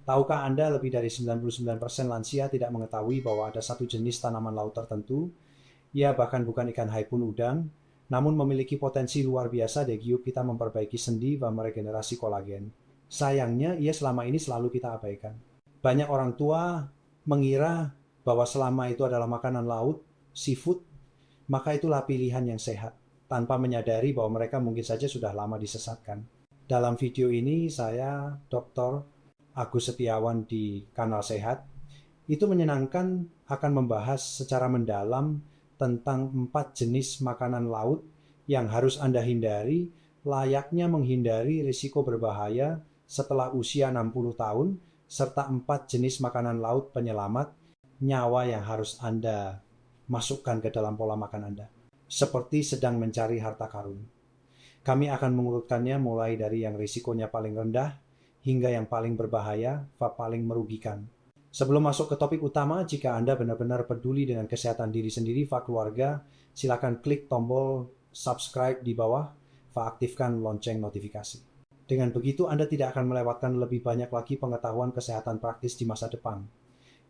Tahukah Anda lebih dari 99% lansia tidak mengetahui bahwa ada satu jenis tanaman laut tertentu, ya bahkan bukan ikan haipun udang, namun memiliki potensi luar biasa di gium kita memperbaiki sendi dan meregenerasi kolagen. Sayangnya, ia selama ini selalu kita abaikan. Banyak orang tua mengira bahwa selama itu adalah makanan laut, seafood, maka itulah pilihan yang sehat, tanpa menyadari bahwa mereka mungkin saja sudah lama disesatkan. Dalam video ini, saya, Dr. Agus Setiawan di Kanal Sehat, itu menyenangkan akan membahas secara mendalam tentang 4 jenis makanan laut yang harus Anda hindari, layaknya menghindari risiko berbahaya setelah usia 60 tahun, serta 4 jenis makanan laut penyelamat nyawa yang harus Anda masukkan ke dalam pola makan Anda. Seperti sedang mencari harta karun. Kami akan mengurutkannya mulai dari yang risikonya paling rendah hingga yang paling berbahaya dan paling merugikan. Sebelum masuk ke topik utama, jika Anda benar-benar peduli dengan kesehatan diri sendiri dan keluarga, silakan klik tombol subscribe di bawah dan aktifkan lonceng notifikasi. Dengan begitu, Anda tidak akan melewatkan lebih banyak lagi pengetahuan kesehatan praktis di masa depan.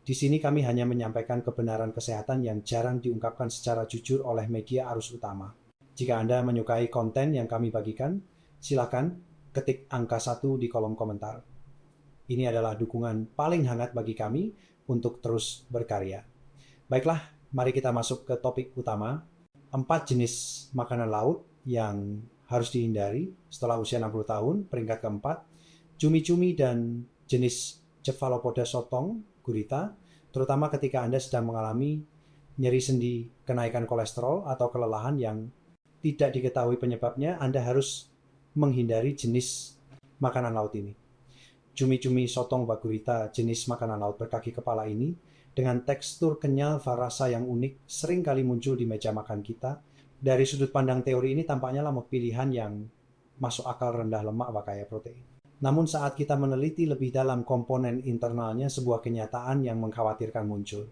Di sini kami hanya menyampaikan kebenaran kesehatan yang jarang diungkapkan secara jujur oleh media arus utama. Jika Anda menyukai konten yang kami bagikan, silakan ketik angka 1 di kolom komentar. Ini adalah dukungan paling hangat bagi kami untuk terus berkarya. Baiklah, mari kita masuk ke topik utama. 4 jenis makanan laut yang harus dihindari setelah usia 60 tahun. Peringkat keempat, cumi-cumi dan jenis Cephalopoda sotong gurita, terutama ketika Anda sedang mengalami nyeri sendi, kenaikan kolesterol, atau kelelahan yang tidak diketahui penyebabnya. Anda harus menghindari jenis makanan laut ini. Cumi-cumi sotong bagurita jenis makanan laut berkaki kepala ini dengan tekstur kenyal dan rasa yang unik sering kali muncul di meja makan kita. Dari sudut pandang teori ini tampaknya adalah pilihan yang masuk akal, rendah lemak dan kaya protein. Namun saat kita meneliti lebih dalam komponen internalnya, sebuah kenyataan yang mengkhawatirkan muncul.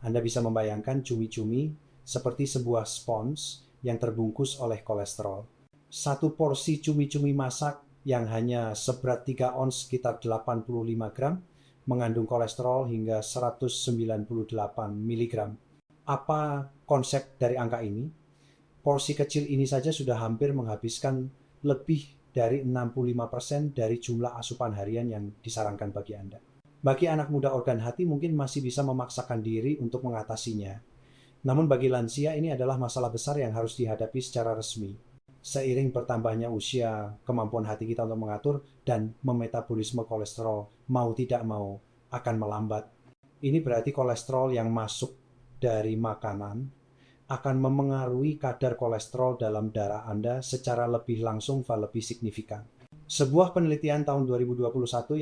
Anda bisa membayangkan cumi-cumi seperti sebuah spons yang terbungkus oleh kolesterol. Satu porsi cumi-cumi masak yang hanya seberat 3 ons sekitar 85 gram mengandung kolesterol hingga 198 mg. Apa konsep dari angka ini? Porsi kecil ini saja sudah hampir menghabiskan lebih dari 65% dari jumlah asupan harian yang disarankan bagi Anda. Bagi anak muda organ hati mungkin masih bisa memaksakan diri untuk mengatasinya. Namun bagi lansia ini adalah masalah besar yang harus dihadapi secara resmi. Seiring bertambahnya usia, kemampuan hati kita untuk mengatur dan memetabolisme kolesterol mau tidak mau akan melambat. Ini berarti kolesterol yang masuk dari makanan akan memengaruhi kadar kolesterol dalam darah Anda secara lebih langsung dan lebih signifikan. Sebuah penelitian tahun 2021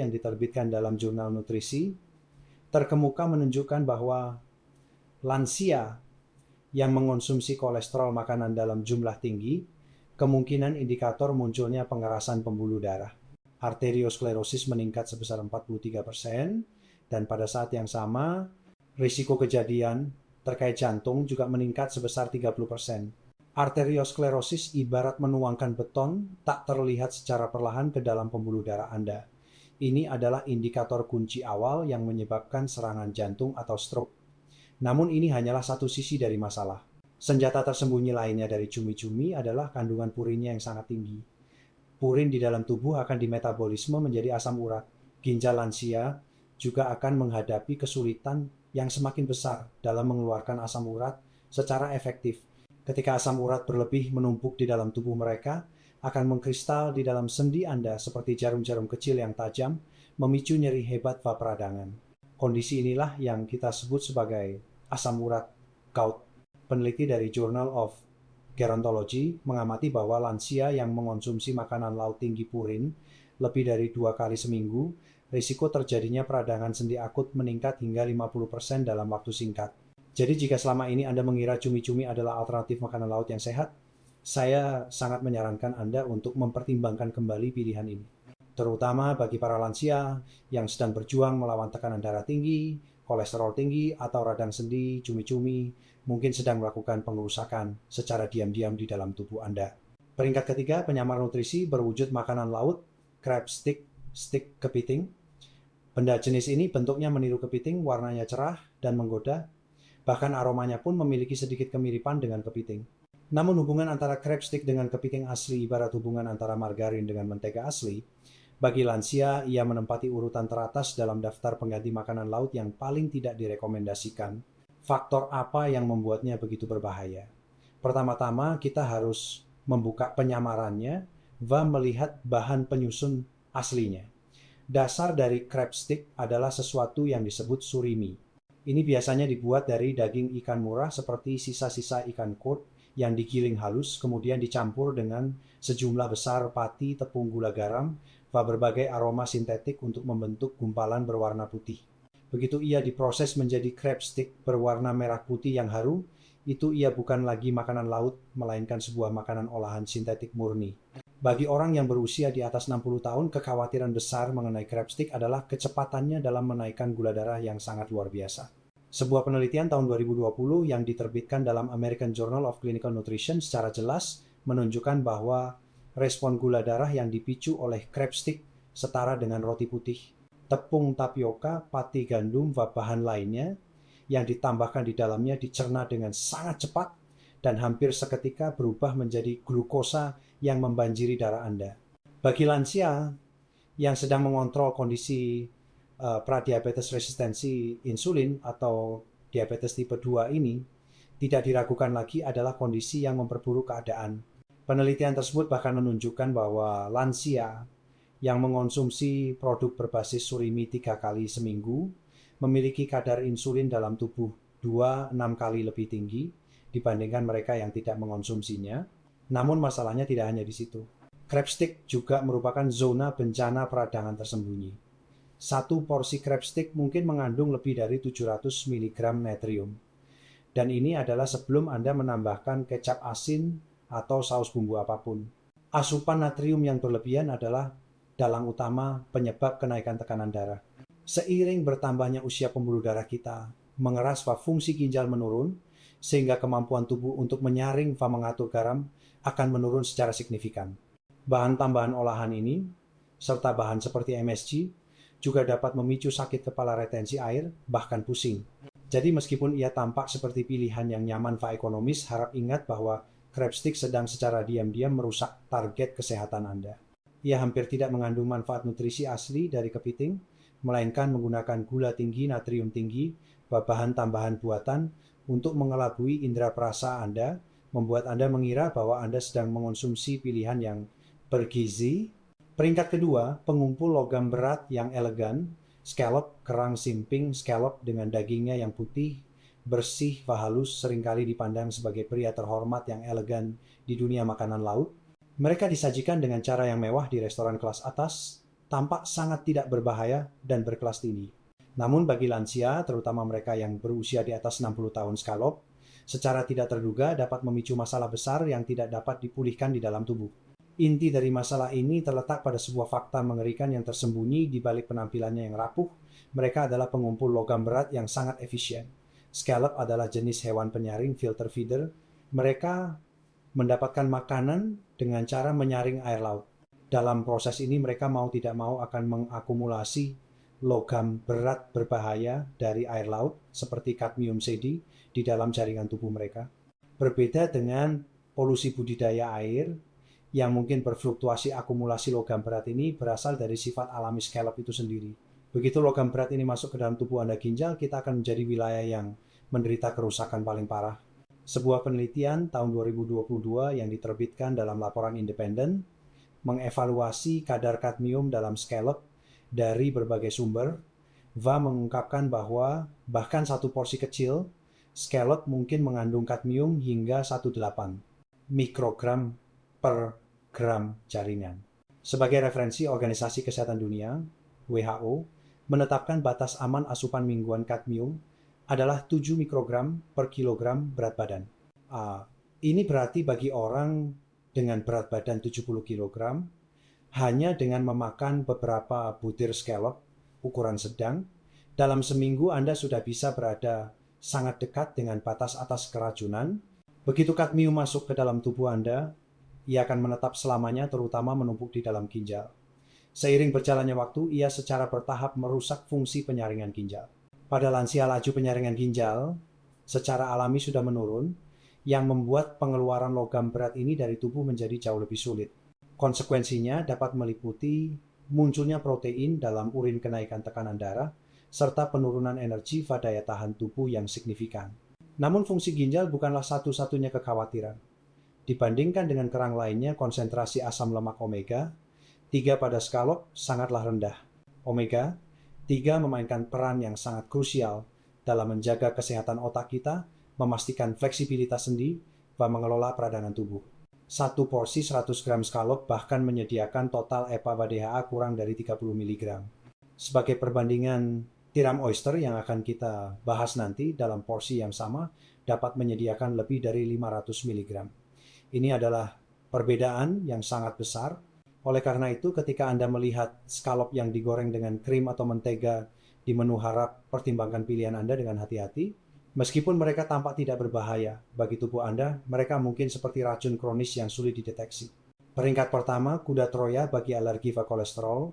yang diterbitkan dalam jurnal nutrisi terkemuka menunjukkan bahwa lansia yang mengonsumsi kolesterol makanan dalam jumlah tinggi, kemungkinan indikator munculnya pengerasan pembuluh darah. Arteriosklerosis meningkat sebesar 43%, dan pada saat yang sama, risiko kejadian terkait jantung juga meningkat sebesar 30%. Arteriosklerosis ibarat menuangkan beton tak terlihat secara perlahan ke dalam pembuluh darah Anda. Ini adalah indikator kunci awal yang menyebabkan serangan jantung atau stroke. Namun ini hanyalah satu sisi dari masalah. Senjata tersembunyi lainnya dari cumi-cumi adalah kandungan purinnya yang sangat tinggi. Purin di dalam tubuh akan dimetabolisme menjadi asam urat. Ginjal lansia juga akan menghadapi kesulitan yang semakin besar dalam mengeluarkan asam urat secara efektif. Ketika asam urat berlebih menumpuk di dalam tubuh mereka, akan mengkristal di dalam sendi Anda seperti jarum-jarum kecil yang tajam, memicu nyeri hebat dan peradangan. Kondisi inilah yang kita sebut sebagai asam urat gout. Peneliti dari Journal of Gerontology mengamati bahwa lansia yang mengonsumsi makanan laut tinggi purin lebih dari 2 kali seminggu, risiko terjadinya peradangan sendi akut meningkat hingga 50% dalam waktu singkat. Jadi jika selama ini Anda mengira cumi-cumi adalah alternatif makanan laut yang sehat, saya sangat menyarankan Anda untuk mempertimbangkan kembali pilihan ini. Terutama bagi para lansia yang sedang berjuang melawan tekanan darah tinggi, kolesterol tinggi, atau radang sendi, cumi-cumi mungkin sedang melakukan pengerusakan secara diam-diam di dalam tubuh Anda. Peringkat ketiga, penyamar nutrisi berwujud makanan laut, crab stick, stick kepiting. Benda jenis ini bentuknya meniru kepiting, warnanya cerah dan menggoda, bahkan aromanya pun memiliki sedikit kemiripan dengan kepiting. Namun hubungan antara crab stick dengan kepiting asli ibarat hubungan antara margarin dengan mentega asli. Bagi lansia, ia menempati urutan teratas dalam daftar pengganti makanan laut yang paling tidak direkomendasikan. Faktor apa yang membuatnya begitu berbahaya? Pertama-tama, kita harus membuka penyamarannya dan melihat bahan penyusun aslinya. Dasar dari crab stick adalah sesuatu yang disebut surimi. Ini biasanya dibuat dari daging ikan murah seperti sisa-sisa ikan kod yang digiling halus, kemudian dicampur dengan sejumlah besar pati, tepung gula garam, dan berbagai aroma sintetik untuk membentuk gumpalan berwarna putih. Begitu ia diproses menjadi crab stick berwarna merah putih yang harum, itu ia bukan lagi makanan laut, melainkan sebuah makanan olahan sintetik murni. Bagi orang yang berusia di atas 60 tahun, kekhawatiran besar mengenai crab stick adalah kecepatannya dalam menaikkan gula darah yang sangat luar biasa. Sebuah penelitian tahun 2020 yang diterbitkan dalam American Journal of Clinical Nutrition secara jelas menunjukkan bahwa respon gula darah yang dipicu oleh crab stick setara dengan roti putih, tepung tapioka, pati gandum, dan bahan lainnya yang ditambahkan di dalamnya dicerna dengan sangat cepat dan hampir seketika berubah menjadi glukosa yang membanjiri darah Anda. Bagi lansia yang sedang mengontrol kondisi pradiabetes resistensi insulin atau diabetes tipe 2 ini, tidak diragukan lagi adalah kondisi yang memperburuk keadaan. Penelitian tersebut bahkan menunjukkan bahwa lansia yang mengonsumsi produk berbasis surimi 3 kali seminggu memiliki kadar insulin dalam tubuh 2-6 kali lebih tinggi dibandingkan mereka yang tidak mengonsumsinya. Namun masalahnya tidak hanya di situ. Crab stick juga merupakan zona bencana peradangan tersembunyi. Satu porsi crab stick mungkin mengandung lebih dari 700 mg natrium. Dan ini adalah sebelum Anda menambahkan kecap asin atau saus bumbu apapun. Asupan natrium yang berlebihan adalah dalang utama penyebab kenaikan tekanan darah. Seiring bertambahnya usia pembuluh darah kita, mengeras fungsi ginjal menurun, sehingga kemampuan tubuh untuk menyaring dan mengatur garam akan menurun secara signifikan. Bahan tambahan olahan ini, serta bahan seperti MSG, juga dapat memicu sakit kepala retensi air, bahkan pusing. Jadi meskipun ia tampak seperti pilihan yang nyaman dan ekonomis, harap ingat bahwa crab stick sedang secara diam-diam merusak target kesehatan Anda. Ia hampir tidak mengandung manfaat nutrisi asli dari kepiting, melainkan menggunakan gula tinggi, natrium tinggi, bahan tambahan buatan untuk mengelabui indera perasa Anda, membuat Anda mengira bahwa Anda sedang mengonsumsi pilihan yang bergizi. Peringkat kedua, pengumpul logam berat yang elegan, scallop, kerang simping, scallop dengan dagingnya yang putih, bersih, halus, seringkali dipandang sebagai pria terhormat yang elegan di dunia makanan laut. Mereka disajikan dengan cara yang mewah di restoran kelas atas, tampak sangat tidak berbahaya dan berkelas tinggi. Namun bagi lansia, terutama mereka yang berusia di atas 60 tahun scallop, secara tidak terduga dapat memicu masalah besar yang tidak dapat dipulihkan di dalam tubuh. Inti dari masalah ini terletak pada sebuah fakta mengerikan yang tersembunyi di balik penampilannya yang rapuh. Mereka adalah pengumpul logam berat yang sangat efisien. Scallop adalah jenis hewan penyaring filter feeder. Mereka mendapatkan makanan dengan cara menyaring air laut. Dalam proses ini mereka mau tidak mau akan mengakumulasi logam berat berbahaya dari air laut seperti kadmium sedi di dalam jaringan tubuh mereka. Berbeda dengan polusi budidaya air yang mungkin berfluktuasi, akumulasi logam berat ini berasal dari sifat alami scallop itu sendiri. Begitu logam berat ini masuk ke dalam tubuh Anda ginjal, kita akan menjadi wilayah yang menderita kerusakan paling parah. Sebuah penelitian tahun 2022 yang diterbitkan dalam laporan independen mengevaluasi kadar kadmium dalam scallop dari berbagai sumber dan mengungkapkan bahwa bahkan satu porsi kecil scallop mungkin mengandung kadmium hingga 18 mikrogram per gram jaringan. Sebagai referensi, Organisasi Kesehatan Dunia (WHO) menetapkan batas aman asupan mingguan kadmium adalah 7 mikrogram per kilogram berat badan. Ini berarti bagi orang dengan berat badan 70 kilogram, hanya dengan memakan beberapa butir scallop ukuran sedang, dalam seminggu Anda sudah bisa berada sangat dekat dengan batas atas keracunan. Begitu kadmium masuk ke dalam tubuh Anda, ia akan menetap selamanya, terutama menumpuk di dalam ginjal. Seiring berjalannya waktu, ia secara bertahap merusak fungsi penyaringan ginjal. Pada lansia, laju penyaringan ginjal secara alami sudah menurun, yang membuat pengeluaran logam berat ini dari tubuh menjadi jauh lebih sulit. Konsekuensinya dapat meliputi munculnya protein dalam urin, kenaikan tekanan darah, serta penurunan energi pada daya tahan tubuh yang signifikan. Namun fungsi ginjal bukanlah satu-satunya kekhawatiran. Dibandingkan dengan kerang lainnya, konsentrasi asam lemak omega 3 pada skalop sangatlah rendah. Omega 3 memainkan peran yang sangat krusial dalam menjaga kesehatan otak kita, memastikan fleksibilitas sendi, dan mengelola peradangan tubuh. Satu porsi 100 gram skalop bahkan menyediakan total EPA/DHA kurang dari 30 mg. Sebagai perbandingan, tiram oyster yang akan kita bahas nanti dalam porsi yang sama dapat menyediakan lebih dari 500 mg. Ini adalah perbedaan yang sangat besar. Oleh karena itu, ketika Anda melihat skalop yang digoreng dengan krim atau mentega di menu harap, pertimbangkan pilihan Anda dengan hati-hati. Meskipun mereka tampak tidak berbahaya bagi tubuh Anda, mereka mungkin seperti racun kronis yang sulit dideteksi. Peringkat pertama, kuda Troya bagi alergi dan kolesterol.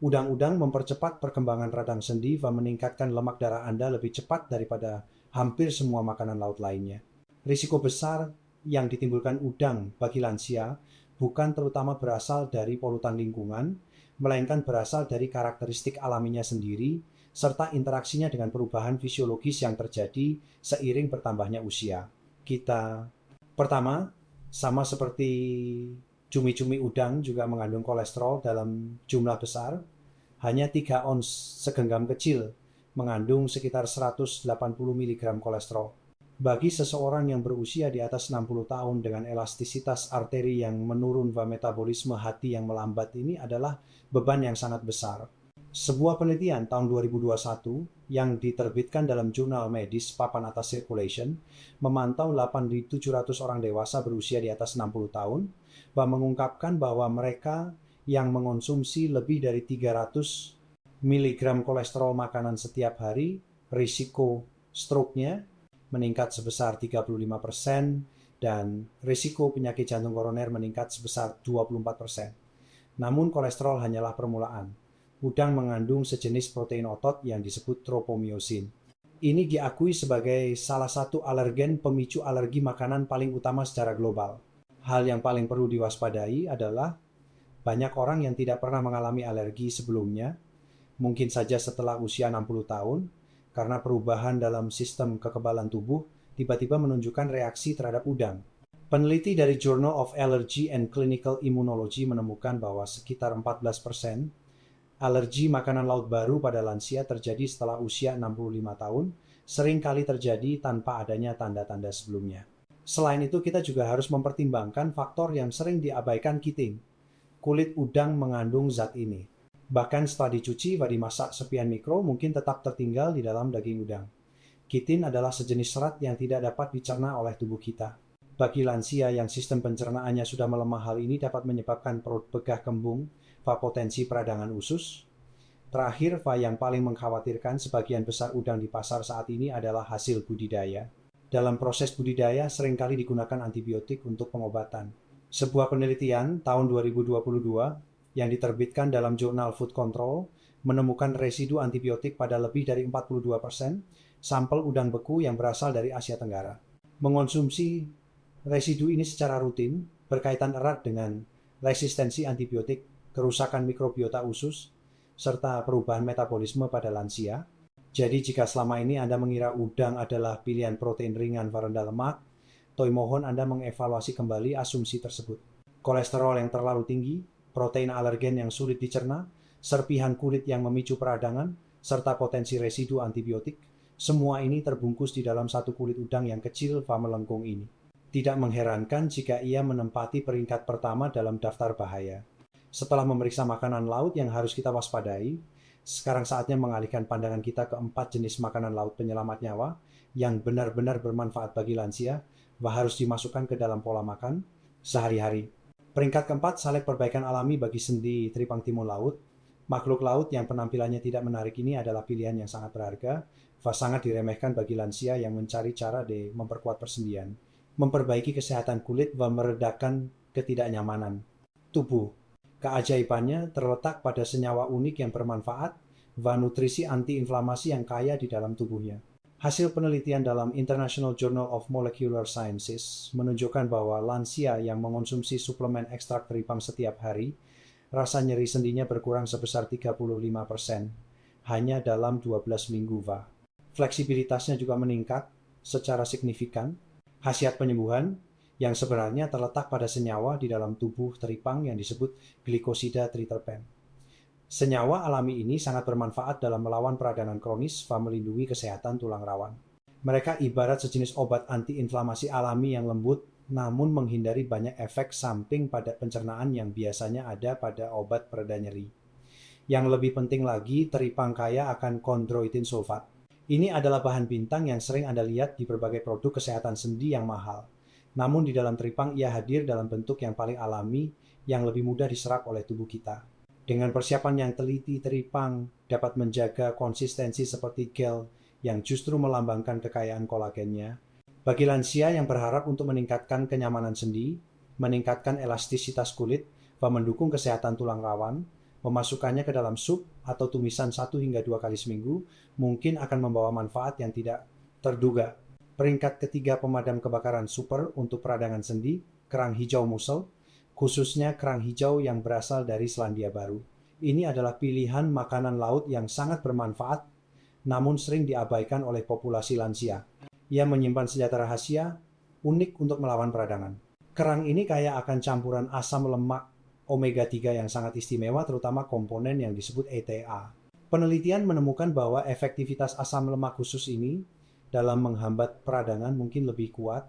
Udang-udang mempercepat perkembangan radang sendi dan meningkatkan lemak darah Anda lebih cepat daripada hampir semua makanan laut lainnya. Risiko besar yang ditimbulkan udang bagi lansia bukan terutama berasal dari polutan lingkungan, melainkan berasal dari karakteristik alaminya sendiri, serta interaksinya dengan perubahan fisiologis yang terjadi seiring bertambahnya usia. Pertama, sama seperti cumi-cumi udang juga mengandung kolesterol dalam jumlah besar. Hanya 3 ons segenggam kecil mengandung sekitar 180 mg kolesterol. Bagi seseorang yang berusia di atas 60 tahun dengan elastisitas arteri yang menurun dan metabolisme hati yang melambat, ini adalah beban yang sangat besar. Sebuah penelitian tahun 2021 yang diterbitkan dalam jurnal medis papan atas Circulation memantau 8.700 orang dewasa berusia di atas 60 tahun dan mengungkapkan bahwa mereka yang mengonsumsi lebih dari 300 mg kolesterol makanan setiap hari, risiko stroke-nya meningkat sebesar 35% dan risiko penyakit jantung koroner meningkat sebesar 24%. Namun kolesterol hanyalah permulaan. Udang mengandung sejenis protein otot yang disebut tropomyosin. Ini diakui sebagai salah satu alergen pemicu alergi makanan paling utama secara global. Hal yang paling perlu diwaspadai adalah banyak orang yang tidak pernah mengalami alergi sebelumnya, mungkin saja setelah usia 60 tahun, karena perubahan dalam sistem kekebalan tubuh tiba-tiba menunjukkan reaksi terhadap udang. Peneliti dari Journal of Allergy and Clinical Immunology menemukan bahwa sekitar 14% alergi makanan laut baru pada lansia terjadi setelah usia 65 tahun, sering kali terjadi tanpa adanya tanda-tanda sebelumnya. Selain itu, kita juga harus mempertimbangkan faktor yang sering diabaikan kitin. Kulit udang mengandung zat ini. Bahkan setelah dicuci dan dimasak sekian mikro, mungkin tetap tertinggal di dalam daging udang. Kitin adalah sejenis serat yang tidak dapat dicerna oleh tubuh kita. Bagi lansia yang sistem pencernaannya sudah melemah, hal ini dapat menyebabkan perut begah kembung, potensi peradangan usus. Terakhir, yang paling mengkhawatirkan, sebagian besar udang di pasar saat ini adalah hasil budidaya. Dalam proses budidaya seringkali digunakan antibiotik untuk pengobatan. Sebuah penelitian tahun 2022 yang diterbitkan dalam jurnal Food Control menemukan residu antibiotik pada lebih dari 42% sampel udang beku yang berasal dari Asia Tenggara. Mengonsumsi residu ini secara rutin berkaitan erat dengan resistensi antibiotik, kerusakan mikrobiota usus, serta perubahan metabolisme pada lansia. Jadi jika selama ini Anda mengira udang adalah pilihan protein ringan dan rendah lemak, Toy mohon Anda mengevaluasi kembali asumsi tersebut. Kolesterol yang terlalu tinggi, protein alergen yang sulit dicerna, serpihan kulit yang memicu peradangan, serta potensi residu antibiotik, semua ini terbungkus di dalam satu kulit udang yang kecil dan melengkung ini. Tidak mengherankan jika ia menempati peringkat pertama dalam daftar bahaya. Setelah memeriksa makanan laut yang harus kita waspadai, sekarang saatnya mengalihkan pandangan kita ke 4 jenis makanan laut penyelamat nyawa yang benar-benar bermanfaat bagi lansia dan harus dimasukkan ke dalam pola makan sehari-hari. Peringkat keempat, salep perbaikan alami bagi sendi tripang timun laut. Makhluk laut yang penampilannya tidak menarik ini adalah pilihan yang sangat berharga dan sangat diremehkan bagi lansia yang mencari cara memperkuat persendian, memperbaiki kesehatan kulit dan meredakan ketidaknyamanan tubuh. Keajaibannya terletak pada senyawa unik yang bermanfaat dan nutrisi antiinflamasi yang kaya di dalam tubuhnya. Hasil penelitian dalam International Journal of Molecular Sciences menunjukkan bahwa lansia yang mengonsumsi suplemen ekstrak teripang setiap hari, rasa nyeri sendinya berkurang sebesar 35% hanya dalam 12 minggu. Fleksibilitasnya juga meningkat secara signifikan. Khasiat penyembuhan yang sebenarnya terletak pada senyawa di dalam tubuh teripang yang disebut glikosida triterpen. Senyawa alami ini sangat bermanfaat dalam melawan peradangan kronis dan melindungi kesehatan tulang rawan. Mereka ibarat sejenis obat antiinflamasi alami yang lembut namun menghindari banyak efek samping pada pencernaan yang biasanya ada pada obat pereda nyeri. Yang lebih penting lagi, teripang kaya akan kondroitin sulfat. Ini adalah bahan bintang yang sering Anda lihat di berbagai produk kesehatan sendi yang mahal. Namun di dalam teripang ia hadir dalam bentuk yang paling alami yang lebih mudah diserap oleh tubuh kita. Dengan persiapan yang teliti, teripang dapat menjaga konsistensi seperti gel yang justru melambangkan kekayaan kolagennya. Bagi lansia yang berharap untuk meningkatkan kenyamanan sendi, meningkatkan elastisitas kulit, dan mendukung kesehatan tulang rawan, memasukkannya ke dalam sup atau tumisan 1 hingga 2 kali seminggu mungkin akan membawa manfaat yang tidak terduga. Peringkat ketiga pemadam kebakaran super untuk peradangan sendi, kerang hijau musel, khususnya kerang hijau yang berasal dari Selandia Baru. Ini adalah pilihan makanan laut yang sangat bermanfaat, namun sering diabaikan oleh populasi lansia. Ia menyimpan senjata rahasia unik untuk melawan peradangan. Kerang ini kaya akan campuran asam lemak omega 3 yang sangat istimewa, terutama komponen yang disebut ETA. Penelitian menemukan bahwa efektivitas asam lemak khusus ini dalam menghambat peradangan mungkin lebih kuat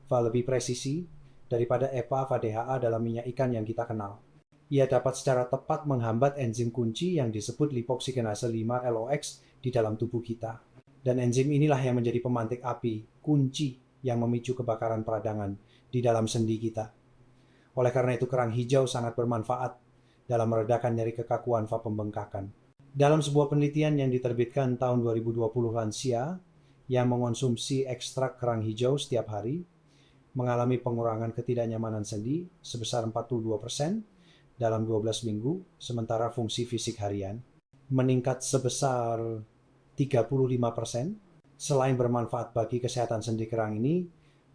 dan lebih presisi daripada EPA dan DHA dalam minyak ikan yang kita kenal. Ia dapat secara tepat menghambat enzim kunci yang disebut lipoksigenase 5 LOX di dalam tubuh kita. Dan enzim inilah yang menjadi pemantik api, kunci yang memicu kebakaran peradangan di dalam sendi kita. Oleh karena itu kerang hijau sangat bermanfaat dalam meredakan nyeri kekakuan dan pembengkakan. Dalam sebuah penelitian yang diterbitkan tahun 2020, lansia yang mengonsumsi ekstrak kerang hijau setiap hari mengalami pengurangan ketidaknyamanan sendi sebesar 42% dalam 12 minggu, sementara fungsi fisik harian meningkat sebesar 35%. Selain bermanfaat bagi kesehatan sendi, kerang ini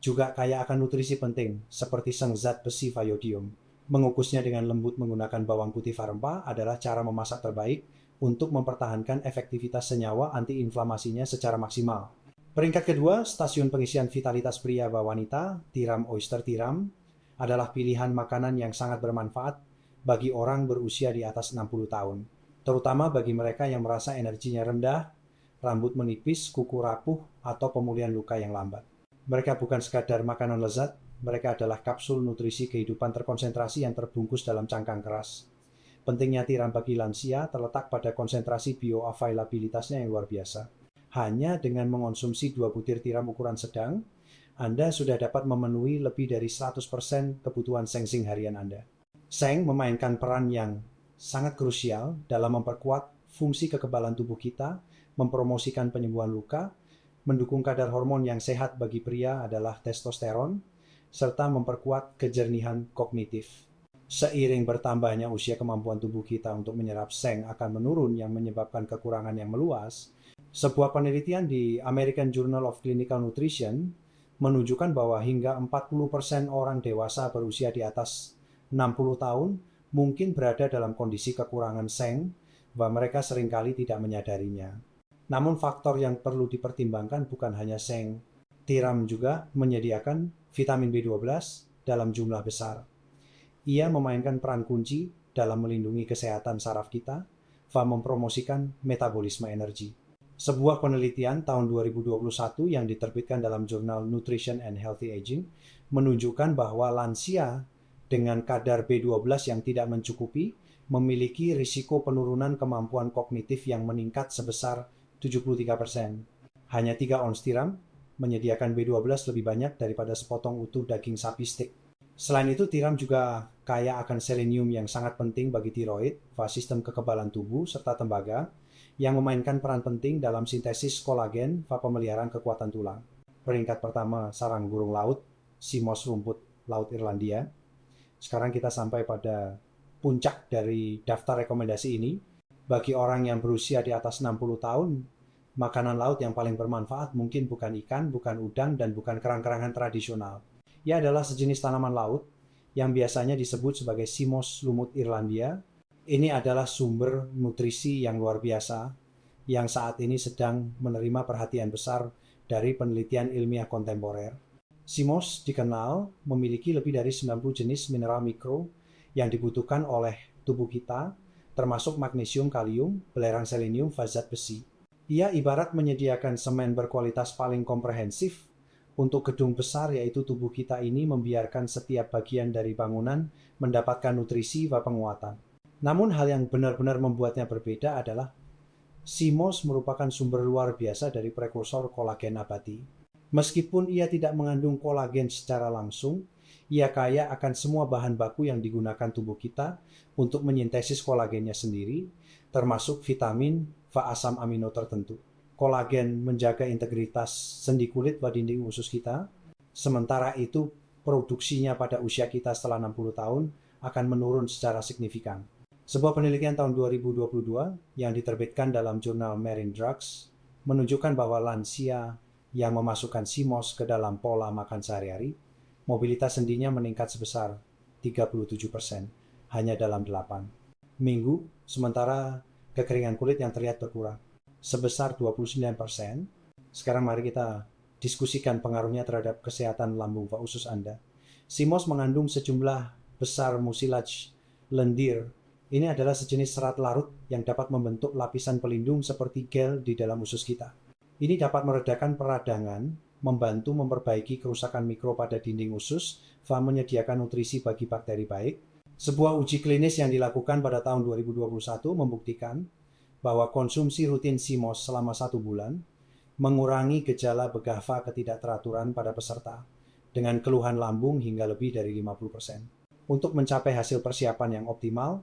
juga kaya akan nutrisi penting seperti zat besi iodium. Mengukusnya dengan lembut menggunakan bawang putih rempah adalah cara memasak terbaik untuk mempertahankan efektivitas senyawa antiinflamasinya secara maksimal. Peringkat kedua, stasiun pengisian vitalitas pria dan wanita, tiram oyster tiram, adalah pilihan makanan yang sangat bermanfaat bagi orang berusia di atas 60 tahun. Terutama bagi mereka yang merasa energinya rendah, rambut menipis, kuku rapuh, atau pemulihan luka yang lambat. Mereka bukan sekadar makanan lezat, mereka adalah kapsul nutrisi kehidupan terkonsentrasi yang terbungkus dalam cangkang keras. Pentingnya tiram bagi lansia terletak pada konsentrasi bioavailabilitasnya yang luar biasa. Hanya dengan mengonsumsi 2 butir tiram ukuran sedang, Anda sudah dapat memenuhi lebih dari 100% kebutuhan sengsing harian Anda. Seng memainkan peran yang sangat krusial dalam memperkuat fungsi kekebalan tubuh kita, mempromosikan penyembuhan luka, mendukung kadar hormon yang sehat bagi pria adalah testosteron, serta memperkuat kejernihan kognitif. Seiring bertambahnya usia, kemampuan tubuh kita untuk menyerap seng akan menurun yang menyebabkan kekurangan yang meluas. Sebuah penelitian di American Journal of Clinical Nutrition menunjukkan bahwa hingga 40% orang dewasa berusia di atas 60 tahun mungkin berada dalam kondisi kekurangan seng dan mereka seringkali tidak menyadarinya. Namun faktor yang perlu dipertimbangkan bukan hanya seng. Tiram juga menyediakan vitamin B12 dalam jumlah besar. Ia memainkan peran kunci dalam melindungi kesehatan saraf kita dan mempromosikan metabolisme energi. Sebuah penelitian tahun 2021 yang diterbitkan dalam jurnal Nutrition and Healthy Aging menunjukkan bahwa lansia dengan kadar B12 yang tidak mencukupi memiliki risiko penurunan kemampuan kognitif yang meningkat sebesar 73%. Hanya 3 ons tiram menyediakan B12 lebih banyak daripada sepotong utuh daging sapi steak. Selain itu, tiram juga kaya akan selenium yang sangat penting bagi tiroid, sistem kekebalan tubuh, serta tembaga, yang memainkan peran penting dalam sintesis kolagen dan pemeliharaan kekuatan tulang. Peringkat pertama, sarang burung laut, simos rumput laut Irlandia. Sekarang kita sampai pada puncak dari daftar rekomendasi ini. Bagi orang yang berusia di atas 60 tahun, makanan laut yang paling bermanfaat mungkin bukan ikan, bukan udang, dan bukan kerang-kerangan tradisional. Ia adalah sejenis tanaman laut yang biasanya disebut sebagai Simos lumut Irlandia. Ini adalah sumber nutrisi yang luar biasa yang saat ini sedang menerima perhatian besar dari penelitian ilmiah kontemporer. Simos dikenal memiliki lebih dari 90 jenis mineral mikro yang dibutuhkan oleh tubuh kita, termasuk magnesium, kalium, belerang selenium, zat besi. Ia ibarat menyediakan semen berkualitas paling komprehensif untuk gedung besar, yaitu tubuh kita ini membiarkan setiap bagian dari bangunan mendapatkan nutrisi dan penguatan. Namun hal yang benar-benar membuatnya berbeda adalah Simos merupakan sumber luar biasa dari prekursor kolagen abadi. Meskipun ia tidak mengandung kolagen secara langsung, ia kaya akan semua bahan baku yang digunakan tubuh kita untuk menyintesis kolagennya sendiri, termasuk vitamin dan asam amino tertentu. Kolagen menjaga integritas sendi kulit pada dinding usus kita, sementara itu produksinya pada usia kita setelah 60 tahun akan menurun secara signifikan. Sebuah penelitian tahun 2022 yang diterbitkan dalam jurnal Marine Drugs menunjukkan bahwa lansia yang memasukkan Simos ke dalam pola makan sehari-hari, mobilitas sendinya meningkat sebesar 37% hanya dalam 8 minggu, sementara kekeringan kulit yang terlihat berkurang sebesar 29%. Sekarang mari kita diskusikan pengaruhnya terhadap kesehatan lambung dan usus Anda. Simos mengandung sejumlah besar mucilage lendir. Ini adalah sejenis serat larut yang dapat membentuk lapisan pelindung seperti gel di dalam usus kita. Ini dapat meredakan peradangan, membantu memperbaiki kerusakan mikro pada dinding usus, dan menyediakan nutrisi bagi bakteri baik. Sebuah uji klinis yang dilakukan pada tahun 2021 membuktikan bahwa konsumsi rutin Simos selama 1 bulan mengurangi gejala begava ketidakteraturan pada peserta dengan keluhan lambung hingga lebih dari 50%. Untuk mencapai hasil persiapan yang optimal,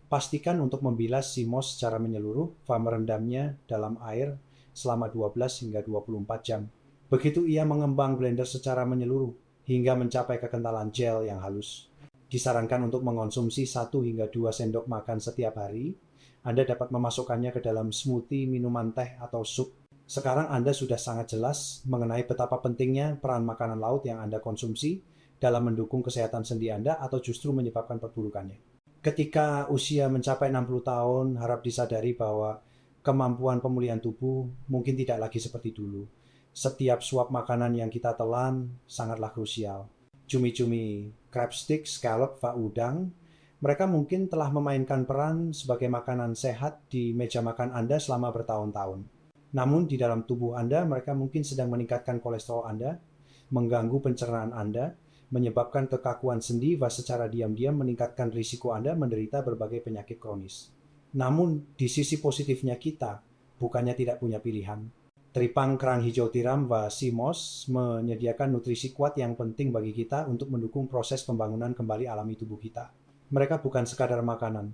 pastikan untuk membilas Simos secara menyeluruh dan merendamnya dalam air selama 12 hingga 24 jam. Begitu ia mengembang blender secara menyeluruh hingga mencapai kekentalan gel yang halus. Disarankan untuk mengonsumsi 1 hingga 2 sendok makan setiap hari. Anda dapat memasukkannya ke dalam smoothie, minuman teh, atau sup. Sekarang Anda sudah sangat jelas mengenai betapa pentingnya peran makanan laut yang Anda konsumsi dalam mendukung kesehatan sendi Anda atau justru menyebabkan perburukannya. Ketika usia mencapai 60 tahun, harap disadari bahwa kemampuan pemulihan tubuh mungkin tidak lagi seperti dulu. Setiap suap makanan yang kita telan sangatlah krusial. Cumi-cumi, crab stick, scallop, dan udang, mereka mungkin telah memainkan peran sebagai makanan sehat di meja makan Anda selama bertahun-tahun. Namun di dalam tubuh Anda, mereka mungkin sedang meningkatkan kolesterol Anda, mengganggu pencernaan Anda, menyebabkan kekakuan sendi dan secara diam-diam meningkatkan risiko Anda menderita berbagai penyakit kronis. Namun di sisi positifnya kita bukannya tidak punya pilihan. Teripang kerang hijau tiram dan Simos menyediakan nutrisi kuat yang penting bagi kita untuk mendukung proses pembangunan kembali alami tubuh kita. Mereka bukan sekadar makanan.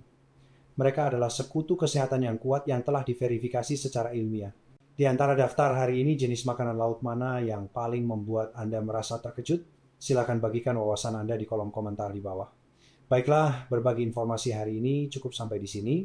Mereka adalah sekutu kesehatan yang kuat yang telah diverifikasi secara ilmiah. Di antara daftar hari ini jenis makanan laut mana yang paling membuat Anda merasa terkejut? Silakan bagikan wawasan Anda di kolom komentar di bawah. Baiklah, berbagi informasi hari ini cukup sampai di sini.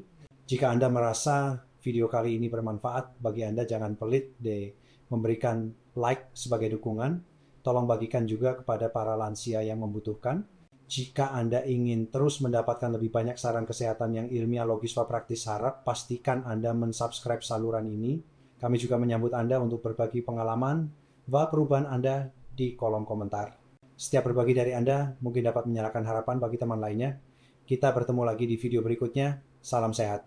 Jika Anda merasa video kali ini bermanfaat, bagi Anda jangan pelit de memberikan like sebagai dukungan. Tolong bagikan juga kepada para lansia yang membutuhkan. Jika Anda ingin terus mendapatkan lebih banyak saran kesehatan yang ilmiah, logis, dan praktis, harap pastikan Anda mensubscribe saluran ini. Kami juga menyambut Anda untuk berbagi pengalaman dan perubahan Anda di kolom komentar. Setiap berbagi dari Anda mungkin dapat menyalakan harapan bagi teman lainnya. Kita bertemu lagi di video berikutnya. Salam sehat.